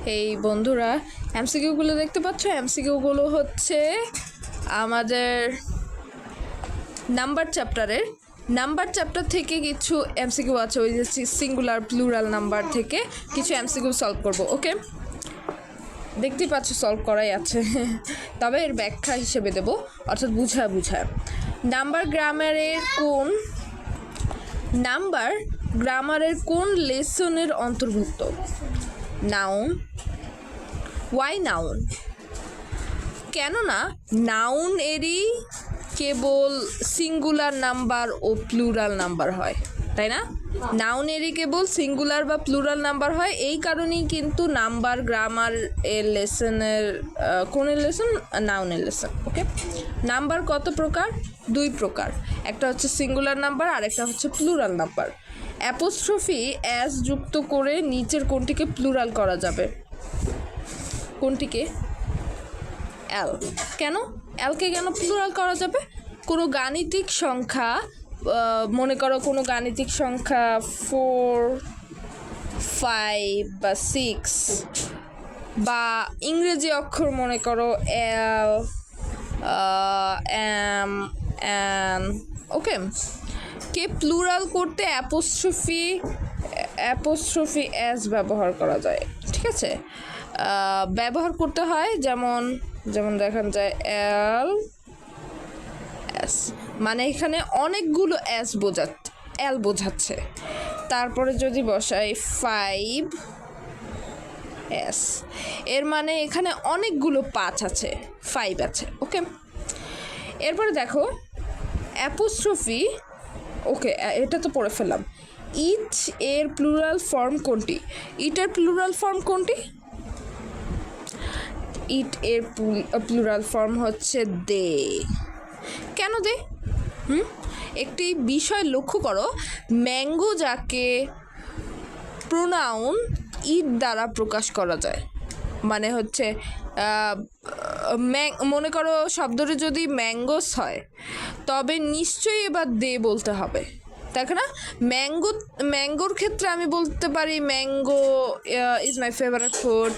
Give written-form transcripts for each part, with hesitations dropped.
এই বন্ধুরা, এমসিকিউগুলো দেখতে পাচ্ছ? এমসিকিউগুলো হচ্ছে আমাদের নাম্বার চ্যাপ্টার থেকে কিছু এমসিকিউ আছে, ওই যে সিঙ্গুলার প্লুরাল নাম্বার থেকে কিছু এমসিকিউ সলভ করব। ওকে, দেখতেই পাচ্ছ সলভ করাই আছে তবে এর ব্যাখ্যা হিসেবে দেব, অর্থাৎ বুঝায় নাম্বার গ্রামারের কোন লেসনের অন্তর্ভুক্ত? নাউন। Why noun? কেননা নাউন এরই কেবল সিঙ্গুলার নাম্বার ও প্লুরাল নাম্বার হয়, তাই না? নাউন এরই কেবল সিঙ্গুলার বা প্লুরাল নাম্বার হয়, এই কারণেই কিন্তু নাম্বার গ্রামার এর লেসনের কোনের লেসন? নাউনের লেসন। ওকে, নাম্বার কত প্রকার? দুই প্রকার, একটা হচ্ছে সিঙ্গুলার নাম্বার আর একটা হচ্ছে প্লুরাল নাম্বার। অ্যাপোস্ট্রফি অ্যাস যুক্ত করে নিচের কোনটিকে প্লুরাল করা যাবে? কোনটিকে? এল। কেন এলকে কেন প্লুরাল করা যাবে? কোনো গাণিতিক সংখ্যা, মনে করো কোনো গাণিতিক সংখ্যা 4, 5 বা 6, বা ইংরেজি অক্ষর মনে করো এল, এম, এন, ওকে, কে প্লুরাল করতে অ্যাপোস্ট্রফি এস ব্যবহার করা যায়। ঠিক আছে, ব্যবহার করতে হয়, যেমন দেখান যায় এল এস, মানে এখানে অনেকগুলো এল বোঝাচ্ছে। তারপরে যদি বসাই 5 এস, এর মানে এখানে অনেকগুলো 5 আছে, 5 আছে। ওকে, এরপরে দেখো অ্যাপোস্ট্রফি, ওকে এটা তো পড়ে ফেললাম। ইট এর প্লুরাল ফর্ম কোনটি? ইটের প্লুরাল ফর্ম কোনটি? ইট এর প্লুরাল ফর্ম হচ্ছে দে। কেন দে? একটি বিষয় লক্ষ্য করো, ম্যাঙ্গো যাকে প্রোনাউন ইট দ্বারা প্রকাশ করা যায়, মানে হচ্ছে মনে করো শব্দটি যদি ম্যাঙ্গোস হয় তবে নিশ্চয়ই এবার দে বলতে হবে, তাই না? ম্যাঙ্গোর ক্ষেত্রে আমি বলতে পারি mango is my favourite food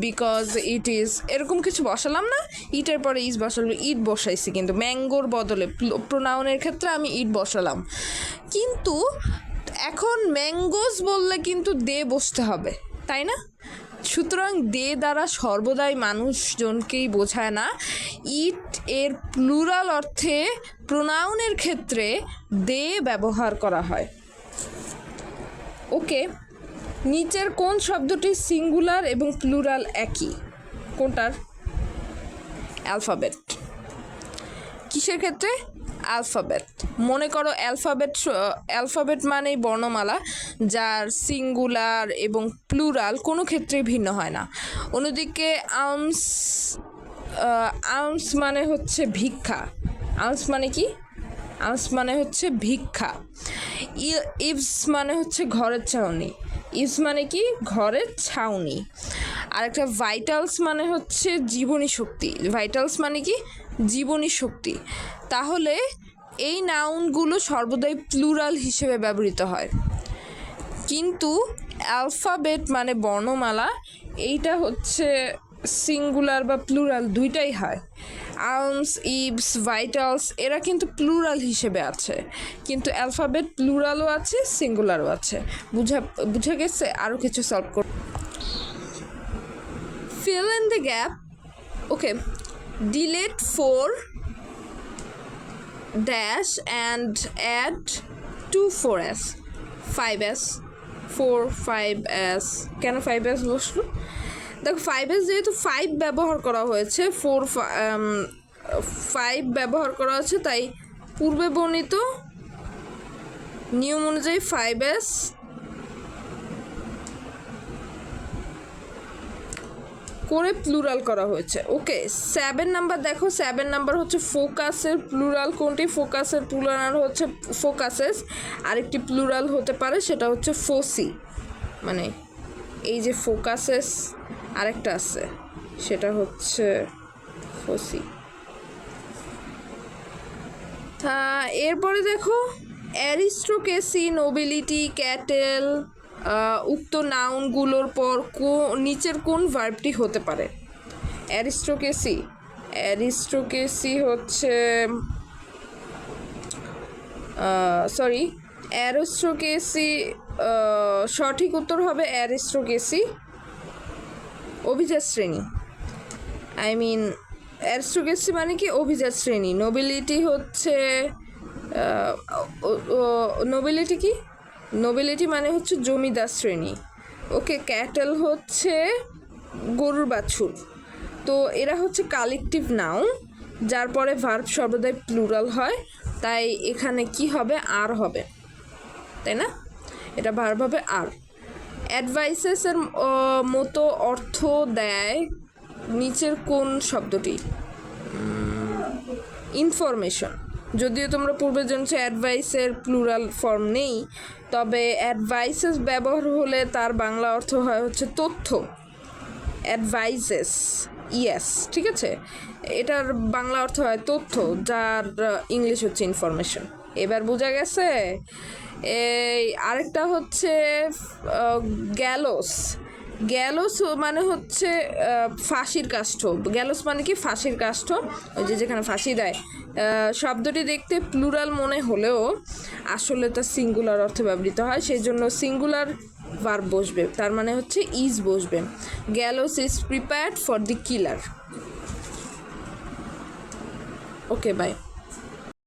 because it is, এরকম কিছু বসালাম না, ইটের পরে ইজ বসালাম, ইট বসাইছি, কিন্তু ম্যাঙ্গোর বদলে প্রোনাউনের ক্ষেত্রে আমি ইট বসালাম। কিন্তু এখন ম্যাঙ্গোস বললে কিন্তু দে বসতে হবে, তাই না? সুতরাং দে দ্বারা সর্বদাই মানুষজনকেই বোঝায় না, ইট এর প্লুরাল অর্থে প্রোনাউনের ক্ষেত্রে দে ব্যবহার করা হয়। ওকে, নিচের কোন শব্দটি সিঙ্গুলার এবং প্লুরাল একই? কোনটার? অ্যালফাবেট। কিসের ক্ষেত্রে? অ্যালফাবেট। মনে করো অ্যালফাবেট মানেই বর্ণমালা, যার সিঙ্গুলার এবং প্লুরাল কোনো ক্ষেত্রেই ভিন্ন হয় না। অন্যদিকে আর্মস মানে হচ্ছে ভিক্ষা। আর্মস মানে কি? আর্মস মানে হচ্ছে ভিক্ষা। ইভস মানে হচ্ছে ঘরের ছাউনি। ইভস মানে কি? ঘরের ছাউনি। আর একটা ভাইটালস মানে হচ্ছে জীবনী শক্তি। ভাইটালস মানে কি? জীবনী শক্তি। তাহলে এই নাউনগুলো সর্বদাই প্লুরাল হিসেবে ব্যবহৃত হয়, কিন্তু অ্যালফাবেট মানে বর্ণমালা, এইটা হচ্ছে সিঙ্গুলার বা প্লুরাল দুইটাই হয়। আর্মস, ইভস, ভাইটালস এরা কিন্তু প্লুরাল হিসেবে আছে, কিন্তু অ্যালফাবেট প্লুরালও আছে, সিঙ্গুলারও আছে। বুঝা গেছে? আরও কিছু সলভ কর। fill in the gap. Okay, delete 4 dash and add 2 4s 5s 4 5s। কেন 5s বসলো? দেখো 5s যেহেতু 5 ব্যবহার করা হয়েছে, 5 ব্যবহার করা হয়েছে, তাই পূর্বে বর্ণিত নিয়ম অনুযায়ী 5s করে প্লুরাল করা হয়েছে। ওকে, 7 নাম্বার দেখো, 7 নাম্বার হচ্ছে ফোকাসের প্লুরাল কোনটি? ফোকাসের প্লুরাল হচ্ছে ফোকাসেস। আরেকটি প্লুরাল হতে পারে, সেটা হচ্ছে ফোসি, মানে এই যে ফোকাসেস আরেকটা আছে, সেটা হচ্ছে ফোসি। এরপরে দেখো অ্যারিস্টোক্রেসি, নোবিলিটি, ক্যাটেল, উক্ত নাউনগুলোর পর নিচের কোন ভার্বটি হতে পারে? অ্যারিস্টোক্রেসি হচ্ছে অ্যারিস্টোক্রেসি, সঠিক উত্তর হবে অ্যারিস্টোক্রেসি অভিজাত শ্রেণী। অ্যারিস্টোক্রেসি মানে কি? অভিজাত শ্রেণী। নোবিলিটি হচ্ছে নোবিলিটি কি? নোবিলিটি মানে হচ্ছে জমিদার শ্রেণী। ওকে, ক্যাটেল হচ্ছে গরুর বাছুর। তো এরা হচ্ছে কালেকটিভ নাউন, যার পরে ভার্ব সর্বদাই প্লুরাল হয়, তাই এখানে কি হবে? আর হবে, তাই না? এটা ভার্ব হবে আর। অ্যাডভাইসেসের মতো অর্থ দেয় নিচের কোন শব্দটি? ইনফরমেশন। যদিও তোমরা পূর্বে জেনেছো অ্যাডভাইসের প্লুরাল ফর্ম নেই, তবে অ্যাডভাইসেস ব্যবহার হলে তার বাংলা অর্থ হয় হচ্ছে তথ্য। অ্যাডভাইসেস, ইয়েস, ঠিক আছে, এটার বাংলা অর্থ হয় তথ্য, যার ইংলিশ হচ্ছে ইনফরমেশন। এবার বোঝা গেছে? এই আরেকটা হচ্ছে গ্যালোস। গ্যালোস মানে হচ্ছে ফাঁসির কাষ্ঠ। গ্যালোস মানে কি? ফাঁসির কাষ্ঠ, ওই যে যেখানে ফাঁসি দেয়। শব্দটি দেখতে প্লুরাল মনে হলেও আসলে তা সিঙ্গুলার অর্থে ব্যবহৃত হয়, সেই জন্য সিঙ্গুলার ভার্ব বসবে, তার মানে হচ্ছে ইজ বসবে। Gallows is prepared for the killer. Okay, by.